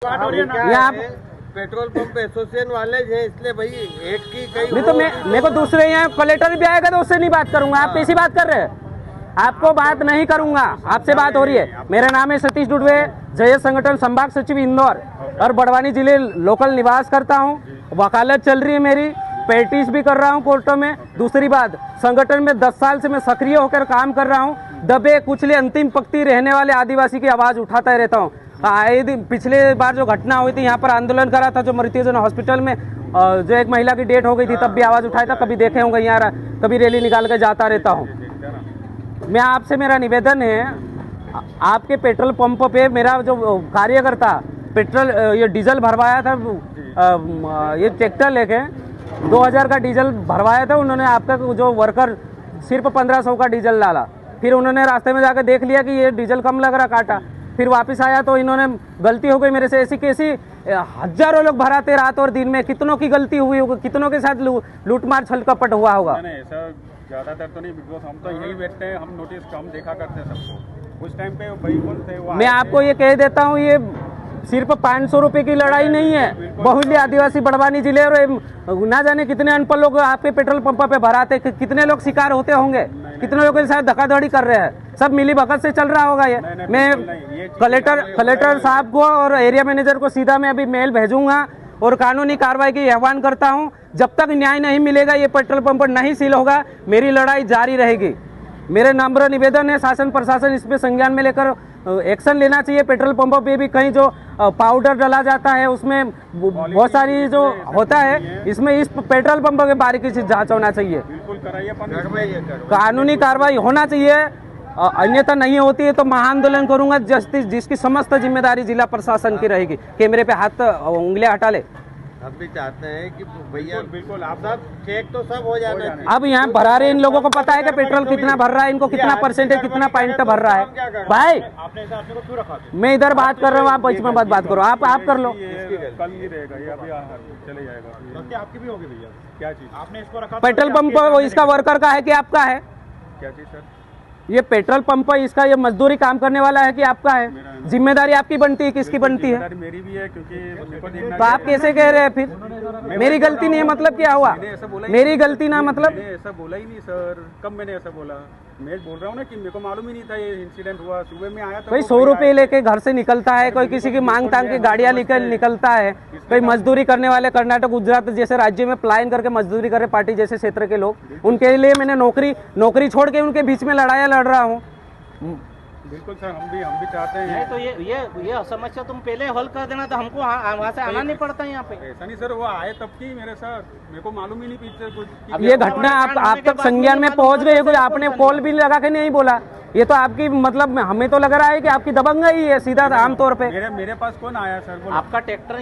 यहाँ petrol pump association वाले हैं, इसलिए भाई एक की कई नहीं तो मेरे को दूसरे यहाँ कलेक्टर भी आएगा तो उससे नहीं बात करूंगा। आप कैसी बात कर रहे हैं? आपको बात नहीं करूंगा, आपसे बात हो रही है। मेरा नाम है सतीश डुडवे, जय संगठन संभाग सचिव इंदौर और बड़वानी जिले लोकल निवास करता हूं। वकालत चल रही है मेरी, प्रैक्टिस भी कर रहा हूं कोर्टों में। दूसरी बात, संगठन में 10 साल से मैं सक्रिय होकर काम कर रहा हूं। दबे कुचले अंतिम पंक्ति रहने वाले आदिवासी की आवाज उठाता रहता हूं। आए दिन पिछले बार जो घटना हुई थी, यहाँ पर आंदोलन करा था जो मृत्युंजय हॉस्पिटल में जो एक महिला की डेथ हो गई थी, तब भी आवाज उठाया था। कभी देखे होंगे, यहाँ कभी रैली निकाल कर जाता रहता हूँ मैं। आपसे मेरा निवेदन है, आपके पेट्रोल पंप पे मेरा जो कार्यकर्ता पेट्रोल ये डीजल भरवाया था, ये ट्रैक्टर लेके 2000 का डीजल भरवाया था उन्होंने। आपका जो वर्कर सिर्फ 1500 का डीजल डाला। फिर उन्होंने रास्ते में जाकर देख लिया कि ये डीजल कम लग रहा, काटा। फिर वापस आया तो इन्होंने गलती हो गई मेरे से। ऐसी कैसी हजारों लोग भराते रात और दिन में, कितनों की गलती हुई होगी, कितनों के साथ लूटमार छल कपट हुआ होगा। नहीं, ऐसा ज्यादातर तो नहीं, बिकॉज हम तो यही बैठते हैं, हम नोटिस कम देखा करते हैं सबको। उस टाइम पे भाई कौन थे वो? मैं आपको ये कह देता हूँ, ये सिर्फ 500 रुपए की लड़ाई नहीं है। बहुल्य आदिवासी बड़वानी जिले और ना जाने कितने अनपढ़ लोग आपके पेट्रोल पंप पे भराते, कितने लोग शिकार होते होंगे, कितने लोगों के साथ धक्काधड़ी कर रहे हैं। सब मिली भगत से चल रहा होगा ये। मैं कलेक्टर साहब को और एरिया मैनेजर को सीधा मैं अभी मेल भेजूंगा और कानूनी कार्रवाई की आह्वान करता हूं। जब तक न्याय नहीं मिलेगा, ये पेट्रोल पंप नहीं सील होगा, मेरी लड़ाई जारी रहेगी। मेरे नम्र निवेदन है, शासन प्रशासन इसमें संज्ञान में लेकर एक्शन लेना चाहिए। पेट्रोल पंपों पे भी कहीं जो पाउडर डाला जाता है, उसमें बहुत सारी जो होता है, इसमें इस पेट्रोल पंप के बारीकी से जांच होना चाहिए। बिल्कुल कराइए, कानूनी कार्रवाई होना चाहिए। अन्यथा नहीं होती है तो महाआंदोलन करूंगा, जिसकी समस्त जिम्मेदारी जिला प्रशासन की रहेगी। कैमरे पे हाथ उंगलियां हटा ले। हम भी चाहते हैं कि भैया बिल्कुल आप सब चेक तो सब हो जाना चाहिए। अब यहाँ भरा रहे, इन लोगों को पता है कि पेट्रोल कितना भर रहा है, इनको कितना परसेंटेज, कितना पॉइंट भर रहा है। भाई मैं इधर बात कर रहा हूँ, आप बीच में बात करो। आप कर लो। कल नहीं रहेगा ये, अभी चले जाएगा। आपकी भी होगी भैया, क्या चीज आपने इसको रखा? पेट्रोल पंप इसका वर्कर का है कि आपका है? क्या चीज सर? ये पेट्रोल पंप इसका ये मजदूरी काम करने वाला है कि आपका है? जिम्मेदारी आपकी बनती है, किसकी बनती है? मेरी भी है, क्योंकि मेरे को देखना। तो आप कैसे कह रहे हैं फिर मेरी गलती नहीं है? मतलब क्या हुआ? मेरी गलती ना मतलब? मैंने ऐसा बोला ही नहीं सर। कब मैंने ऐसा बोला? मैं बोल रहा हूँ ना कि मेरे को मालूम ही नहीं था ये इंसिडेंट हुआ। सुबह में आया था, कोई 100 रुपए लेके घर से निकलता है, कोई किसी की मांग तांग की गाड़ियां लेकर निकलता है, कोई मजदूरी करने वाले कर्नाटक गुजरात जैसे राज्य में पलायन करके मजदूरी करे पार्टी जैसे क्षेत्र के लोग, उनके लिए मैंने नौकरी छोड़ के उनके बीच में लड़ाई लड़ रहा हूँ। बिल्कुल सर, हम भी चाहते हैं। नहीं तो ये समस्या तुम पहले हल कर देना, तो हमको वहाँ से आना नहीं पड़ता यहाँ पे। ऐसा नहीं सर, वो आए तब की मेरे साथ, मेरे को मालूम ही नहीं पीछे कुछ। ये घटना आप तक संज्ञान में पहुंच गई है? कुछ आपने कॉल भी लगा के नहीं बोला? ये तो आपकी मतलब हमें तो लग रहा है कि आपकी दबंगई है सीधा आमतौर पे। मेरे पास कौन आया सर? आपका ट्रैक्टर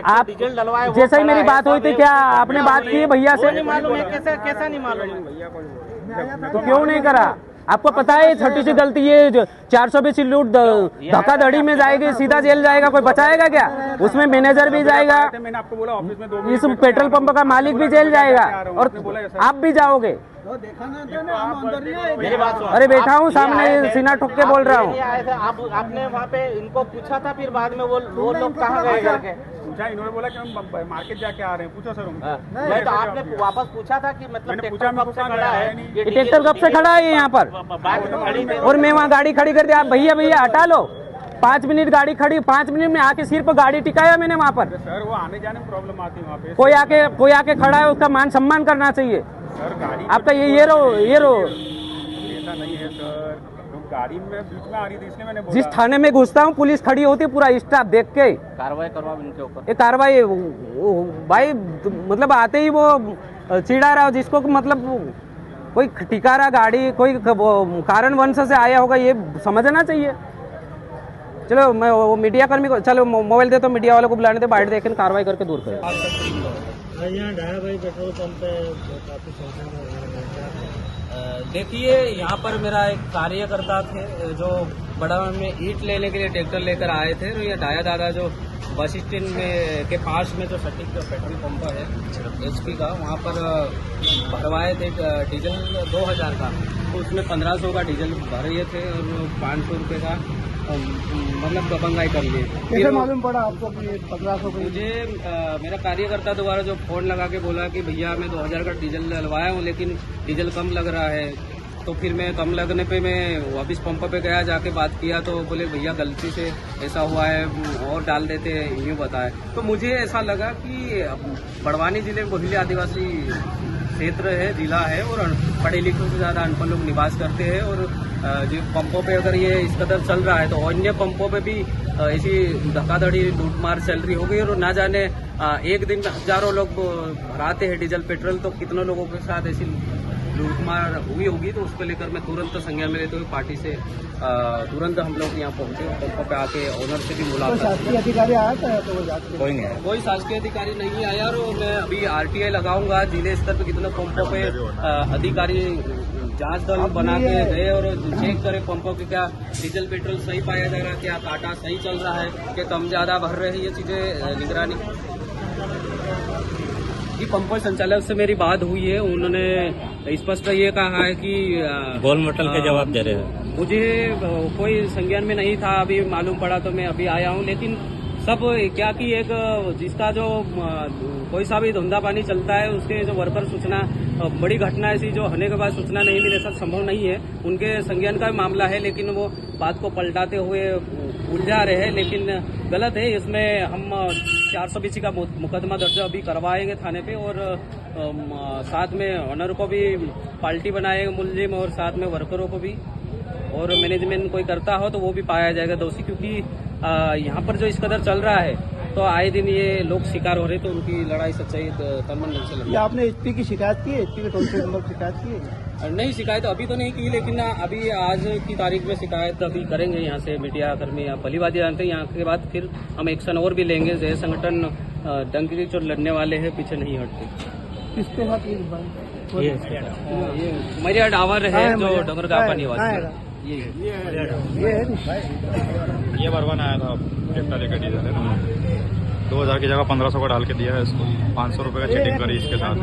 आप डीजल डलवाए, जैसे ही मेरी बात हुई थी, क्या आपने बात की है भैया से? नहीं मालूम है, कैसा नहीं मालूम है? तो क्यों नहीं करा? आपको पता है छोटी सी गलती ये 420 लूट धोखाधड़ी में जाएगी, सीधा जेल जाएगा, कोई बचाएगा क्या? उसमें मैनेजर भी जाएगा, मैंने आपको बोला ऑफिस में 2 इस पेट्रोल पंप का मालिक भी जेल जाएगा और आप भी जाओगे। अरे बैठा हूँ सामने, सीना ठोक के बोल रहा हूँ। आपने वहाँ पे इनको पूछा था, फिर बाद में वो लोग कहाँ गए करके पूछा? इन्होंने बोला कि हम मार्केट जाके आ रहे हैं। पूछो सर नहीं, तो आपने वापस पूछा था कि मतलब ट्रैक्टर कब से खड़ा है? ट्रैक्टर कब से खड़ा है यहाँ पर? और मैं वहाँ गाड़ी खड़ी कर दिया, आप भैया हटा लो। 5 मिनट गाड़ी खड़ी, 5 मिनट में आके सिर्फ गाड़ी टिकाया मैंने वहाँ पर। सर वो आने जाने में प्रॉब्लम आती है वहाँ पे। कोई आके खड़ा है, उसका मान सम्मान करना चाहिए सर। गाड़ी आपका ये रो ऐसा नहीं है सर, तो गाड़ी में बीच में आ रही थी इसलिए मैंने बोला। जिस थाने में घुसता हूँ पुलिस खड़ी होती है, पूरा स्टाफ देख के कार्रवाई करवा इनके ऊपर। ये कार्रवाई भाई मतलब आते ही वो चिढ़ा रहा हो, जिसको मतलब कोई टिकारा गाड़ी कोई कारण वंश से आया होगा, ये समझना चाहिए। चलो मैं वो मीडिया कर्मी को, चलो मोबाइल दे तो मीडिया वालों को बुलाने दे, बाहर देखें कार्रवाई करके दूर करें। यहाँ डाया भाई पेट्रोल पंप पे काफी संख्या में। देखिए यहाँ पर मेरा एक कार्यकर्ता थे जो बड़ा में ईंट लेने के लिए ट्रैक्टर लेकर आए थे, तो ये डाया दादा जो बस स्टैंड में के पास में जो सटीक पेट्रोल पंप है HP का, वहाँ पर भरवाए थे डीजल 2000 का, तो उसमें 1500 का डीजल भर रहे थे और 500 रुपये का मतलब दबंगाई कर ली। कैसे मालूम पड़ा आपको कि 1500 की? मुझे मेरा कार्यकर्ता दोबारा जो फोन लगा के बोला कि भैया मैं 2000 का डीजल डलवाया हूँ लेकिन डीजल कम लग रहा है। तो फिर मैं कम लगने पे मैं वापस पंप पे गया, जाके बात किया तो बोले भैया गलती से ऐसा हुआ है और डाल देते यूँ बताए। तो मुझे ऐसा लगा कि बड़वानी जिले में बहुल्य आदिवासी क्षेत्र है, जिला है और पढ़े लिखे से ज़्यादा अनपढ़ लोग निवास करते हैं और जो पंपों पे अगर ये इस कदर चल रहा है तो अन्य पंपों पे भी ऐसी धक्काधड़ी लूटमार चल रही होगी और ना जाने एक दिन में हजारों लोग भराते हैं डीजल पेट्रोल, तो कितने लोगों के साथ ऐसी लूटमार हुई होगी। तो उसको लेकर मैं तुरंत संज्ञान में लेते हुए पार्टी से तुरंत हम लोग यहाँ पहुँचे, पंपों पे आके ऑनर से भी मुलाकात। शासकीय अधिकारी आया था तो वो जाके कोई शासकीय अधिकारी नहीं आया और मैं अभी RTI लगाऊंगा जिले स्तर पे कितने पंपों पे अधिकारी जांच दल बना के गए और चेक करे पंपों के क्या डीजल पेट्रोल सही पाया जा रहा है, क्या काटा सही चल रहा है, कि कम ज्यादा भर रहे हैं, ये चीजें निगरानी। जी पंपों संचालक से मेरी बात हुई है, उन्होंने स्पष्ट ये कहा है कि गोल मोटल के जवाब दे रहे हैं। मुझे कोई संज्ञान में नहीं था, अभी मालूम पड़ा तो मैं अभी आया हूँ। लेकिन सब क्या कि एक जिसका जो कोई सा भी धंधा पानी चलता है उसके जो वर्कर सूचना, बड़ी घटना ऐसी जो होने के बाद सूचना नहीं मिले सब संभव नहीं है, उनके संज्ञान का मामला है। लेकिन वो बात को पलटाते हुए उलझा रहे हैं, लेकिन गलत है। इसमें हम 420 का मुकदमा दर्ज अभी करवाएंगे थाने पे और साथ में ऑनर को भी पार्टी बनाएंगे मुलजिम और साथ में वर्करों को भी, और मैनेजमेंट कोई करता हो तो वो भी पाया जाएगा दोषी, क्योंकि यहाँ पर जो इस कदर चल रहा है तो आए दिन ये लोग शिकार हो रहे, तो उनकी लड़ाई सच्चाई तनमन ढंग से लड़। आपने HP की शिकायत की है? HP के टोल फ्री नंबर पर शिकायत की है? नहीं, शिकायत अभी तो नहीं की, लेकिन अभी आज की तारीख में शिकायत अभी करेंगे यहाँ से मीडिया कर्मी या भलीबाजी जानते हैं। यहाँ के बाद फिर हम एक्शन और भी लेंगे। जय संगठन डंकी की चोट लड़ने वाले हैं, पीछे नहीं हटते। किसके साथ ये मरिया डावर है जो डोंगरगांव का निवासी है। ये बरवान आया था ट्रैक्टर लेकर डीजल है ना, 2000 की जगह 1500 का डाल के दिया है इसको, 500 रुपये का चीटिंग करी इसके साथ।